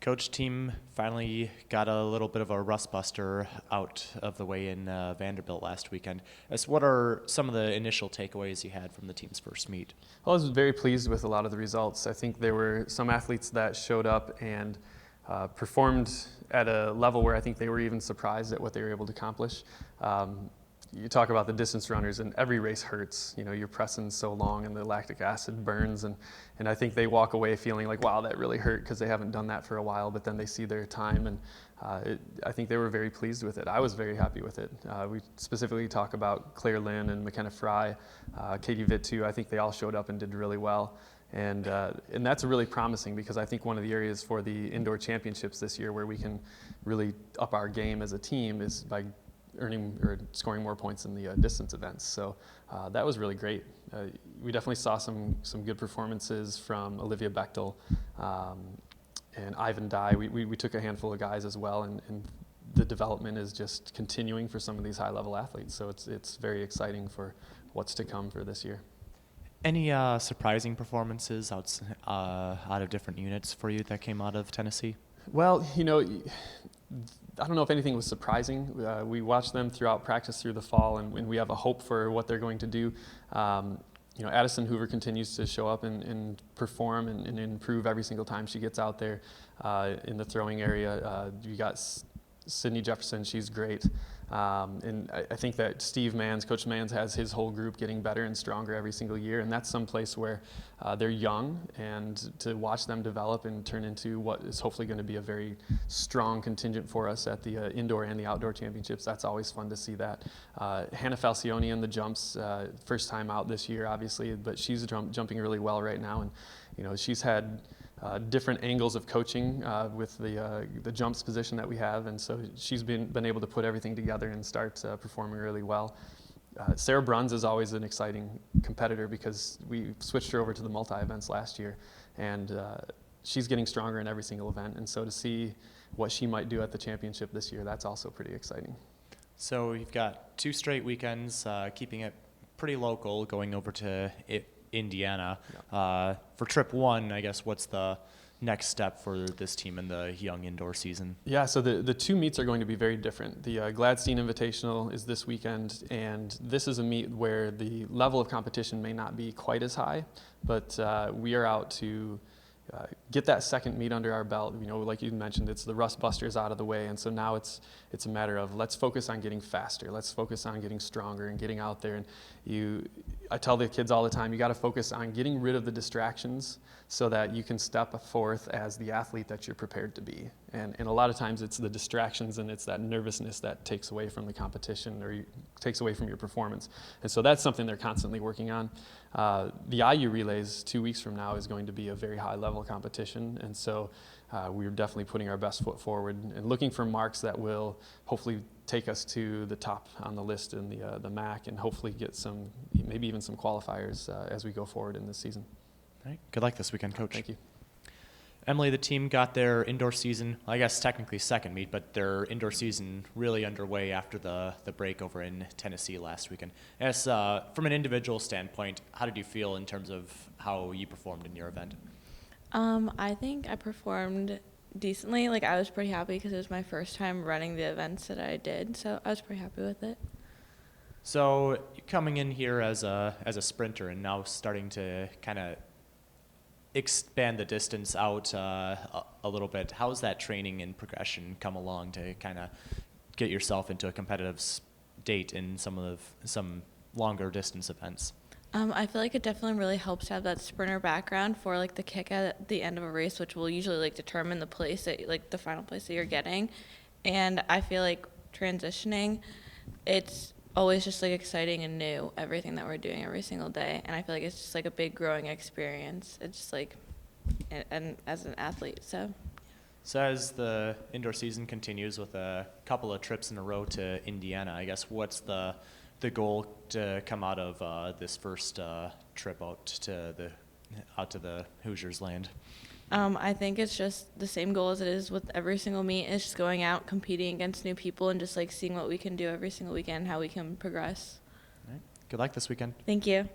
Coach, team finally got a little bit of a rust buster out of the way in Vanderbilt last weekend. What are some of the initial takeaways you had from the team's first meet? Well, I was very pleased with a lot of the results. I think there were some athletes that showed up and performed at a level where I think they were even surprised at what they were able to accomplish. You talk about the distance runners, and every race hurts. You know, you're pressing so long and the lactic acid burns, and I think they walk away feeling like, wow, that really hurt, because they haven't done that for a while, but then they see their time, and I think they were very pleased with it. I was very happy with it. We specifically talk about Claire Lynn and McKenna Fry, Katie Vitt too. I think they all showed up and did really well. And that's really promising, because I think one of the areas for the indoor championships this year where we can really up our game as a team is by earning or scoring more points in the distance events. So that was really great. We definitely saw some good performances from Olivia Bechtel and Ivan Dye. We took a handful of guys as well, and the development is just continuing for some of these high-level athletes. So it's very exciting for what's to come for this year. Any surprising performances out of different units for you that came out of Tennessee? Well, you know, I don't know if anything was surprising. We watched them throughout practice through the fall, and we have a hope for what they're going to do. You know, Addison Hoover continues to show up and perform and improve every single time she gets out there in the throwing area. You got Sydney Jefferson, she's great. And I think that Steve Manns, Coach Manns, has his whole group getting better and stronger every single year, and that's some place where they're young, and to watch them develop and turn into what is hopefully going to be a very strong contingent for us at the indoor and the outdoor championships. That's always fun to see that. Hannah Falcione in the jumps, first time out this year, obviously, but she's jumping really well right now, and you know, she's had different angles of coaching with the jumps position that we have, and so she's been able to put everything together and start performing really well. Sarah Bruns is always an exciting competitor, because we switched her over to the multi-events last year, and she's getting stronger in every single event, and so to see what she might do at the championship this year, that's also pretty exciting. So you've got 2 straight weekends, keeping it pretty local, going over to Indiana. Yeah. For trip 1, I guess, what's the next step for this team in the young indoor season? Yeah, so the 2 meets are going to be very different. The Gladstein Invitational is this weekend, and this is a meet where the level of competition may not be quite as high, but we are out to get that second meet under our belt. You know, like you mentioned, it's the rust busters out of the way, and so now it's a matter of, let's focus on getting faster, let's focus on getting stronger and getting out there. And I tell the kids all the time, you got to focus on getting rid of the distractions so that you can step forth as the athlete that you're prepared to be. And a lot of times it's the distractions and it's that nervousness that takes away from the competition, or takes away from your performance. And so that's something they're constantly working on. The IU relays 2 weeks from now is going to be a very high level competition, and so we're definitely putting our best foot forward and looking for marks that will hopefully take us to the top on the list in the MAC, and hopefully get maybe even some qualifiers as we go forward in this season. All right. Good luck this weekend, Coach. Thank you. Emily, the team got their indoor season, I guess technically second meet, but their indoor season really underway after the break over in Tennessee last weekend. I guess from an individual standpoint, how did you feel in terms of how you performed in your event? I think I performed decently. Like, I was pretty happy because it was my first time running the events that I did, so I was pretty happy with it. So coming in here as a sprinter and now starting to kind of expand the distance out a little bit, how's that training and progression come along to kind of get yourself into a competitive state in some longer distance events? I feel like it definitely really helps to have that sprinter background for like the kick at the end of a race, which will usually like determine the place that, like, the final place that you're getting. And I feel like transitioning, it's always just like exciting and new, everything that we're doing every single day. And I feel like it's just like a big growing experience. It's just like, and as an athlete, so. So as the indoor season continues with a couple of trips in a row to Indiana, I guess what's the goal to come out of this first trip out to the Hoosiers land? I think it's just the same goal as it is with every single meet. It's just going out, competing against new people, and just like seeing what we can do every single weekend, how we can progress. All right. Good luck this weekend. Thank you.